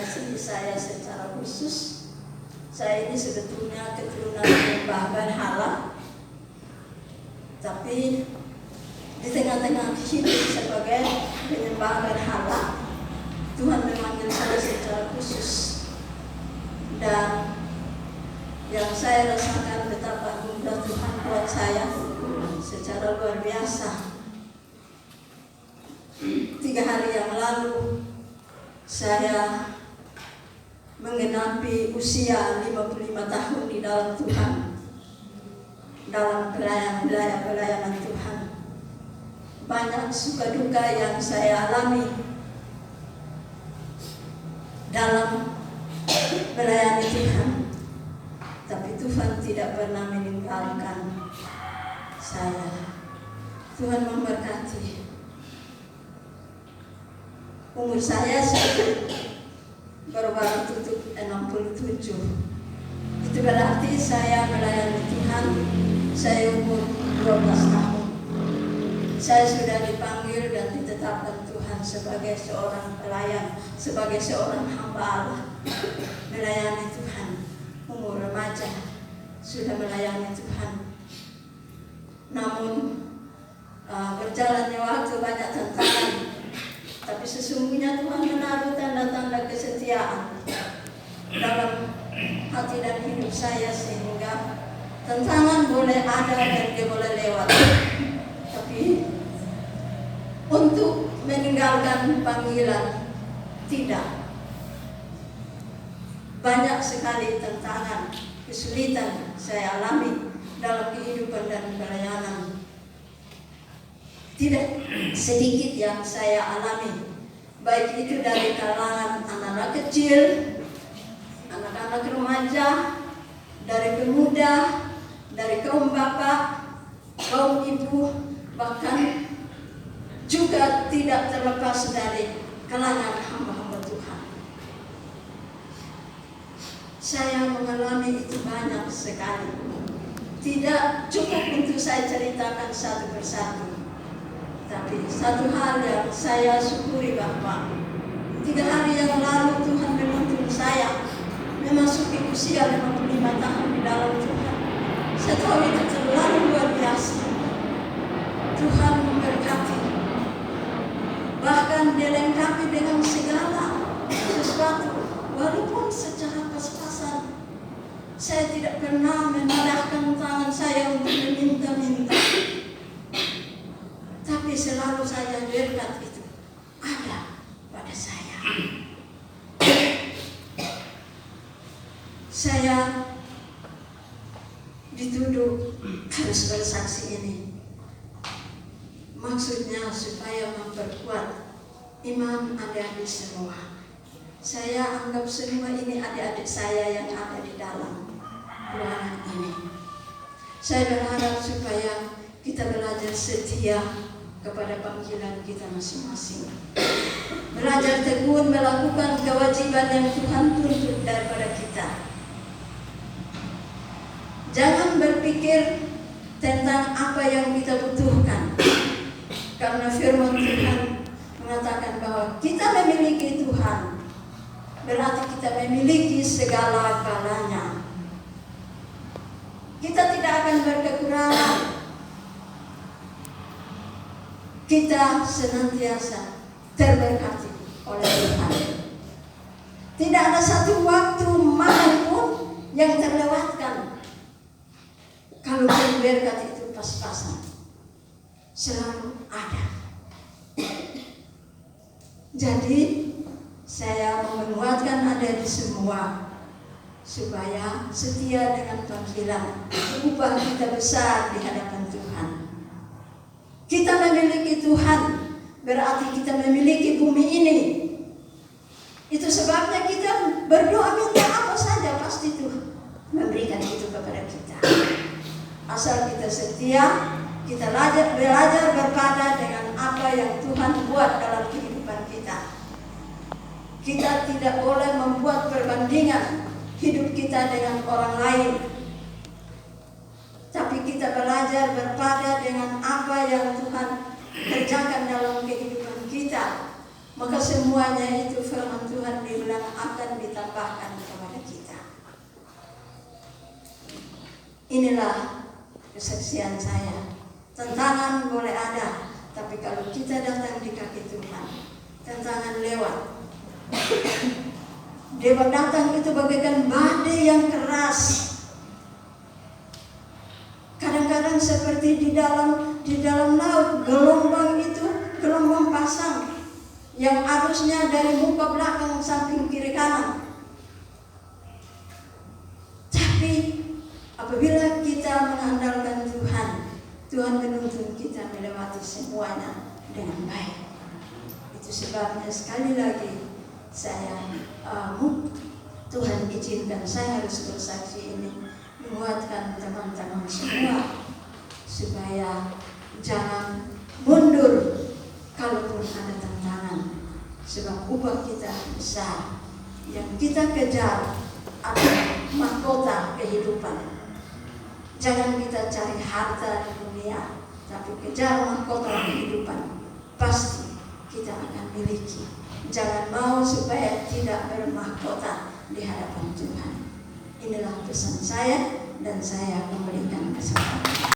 mengasihi saya secara khusus. Saya ini sebetulnya keturunan penyembah berhala, tapi di tengah-tengah hidup sebagai penyembah berhala, Tuhan memanggil saya secara khusus. Dan yang saya rasakan betapa anugerah Tuhan buat saya secara luar biasa. 3 hari yang lalu saya menggenapi usia 55 tahun di dalam Tuhan, dalam pelayanan Tuhan. Banyak suka duka yang saya alami dalam melayani Tuhan, tapi Tuhan tidak pernah meninggalkan saya. Tuhan memberkati. Umur saya baru tutup 67. Itu berarti saya melayani Tuhan saya umur 12 tahun. Saya sudah dipanggil dan ditetapkan Tuhan sebagai seorang pelayan, sebagai seorang hamba Allah, melayani Tuhan. Umur remaja sudah melayani Tuhan. Namun berjalannya waktu banyak tantangan, tapi sesungguhnya Tuhan menaruh tanda-tanda kesetiaan dalam hati dan hidup saya, sehingga tantangan boleh ada dan dia boleh lewat, tapi untuk meninggalkan panggilan tidak. Banyak sekali tantangan, kesulitan saya alami dalam kehidupan dan pelayanan. Tidak sedikit yang saya alami, baik itu dari kalangan anak-anak kecil, anak-anak remaja, dari pemuda, dari kaum bapak, kaum ibu, bahkan juga tidak terlepas dari kalangan hamba-hamba Tuhan. Saya mengalami itu banyak sekali. Tidak cukup untuk saya ceritakan satu persatu. Tapi satu hal yang saya syukuri bahwa 3 hari yang lalu Tuhan menuntun saya memasuki usia 55 tahun di dalam Tuhan. Saya tahu itu terlalu luar biasa. Tuhan memberkati, bahkan dilengkapi dengan segala sesuatu. Walaupun secara pas-pasan saya tidak pernah menadahkan tangan saya untuk meminta-minta, tapi selalu saja berkat itu ada pada saya. Saya dituduh harus bersaksi ini. Maksudnya supaya memperkuat iman adik-adik semua. Saya anggap semua ini adik-adik saya yang ada di dalam ruangan ini. Saya berharap supaya kita belajar setia kepada panggilan kita masing-masing. Belajar tekun melakukan kewajiban yang Tuhan tuntut daripada kita. Jangan berpikir tentang apa yang kita butuhkan, karena firman Tuhan mengatakan bahwa kita memiliki Tuhan, berarti kita memiliki segala-galanya. Kita tidak akan berkekurangan. Kita senantiasa terberkati oleh Tuhan. Tidak ada satu waktu manapun yang terlewatkan. Kalau berkat itu pas-pasan, selalu ada. Jadi saya menguatkan adik semua supaya setia dengan panggilan, upah kita besar di hadapan Tuhan. Kita memiliki Tuhan, berarti kita memiliki bumi ini. Itu sebabnya kita berdoa minta apa saja, pasti Tuhan memberikan itu kepada kita. Asal kita setia, kita belajar berpada dengan apa yang Tuhan buat dalam kehidupan kita. Kita tidak boleh membuat perbandingan hidup kita dengan orang lain, tapi kita belajar berpada dengan apa yang Tuhan kerjakan dalam kehidupan kita. maka semuanya itu firman Tuhan dibilang akan ditambahkan kepada kita. Inilah kesaksian saya. Tantangan boleh ada, tapi kalau kita datang di kaki Tuhan, tantangan lewat. Dia datang itu bagaikan badai yang keras. Kadang-kadang seperti di dalam laut, gelombang itu gelombang pasang yang arusnya dari muka belakang samping kiri kanan. Tapi apabila kita mengandalkan Tuhan, Tuhan menuntun kita melewati semuanya dengan baik. Itu sebabnya sekali lagi saya Tuhan izinkan saya harus bersaksi ini, menguatkan teman-teman semua supaya jangan mundur kalaupun ada tantangan, sebab upah kita besar. Yang kita kejar adalah mahkota kehidupan. Jangan kita cari harta di dunia, tapi kejar mahkota kehidupan. Pasti kita akan miliki. Jangan mau supaya tidak bermahkota di hadapan Tuhan. Inilah pesan saya, dan saya memberikan kesempatan.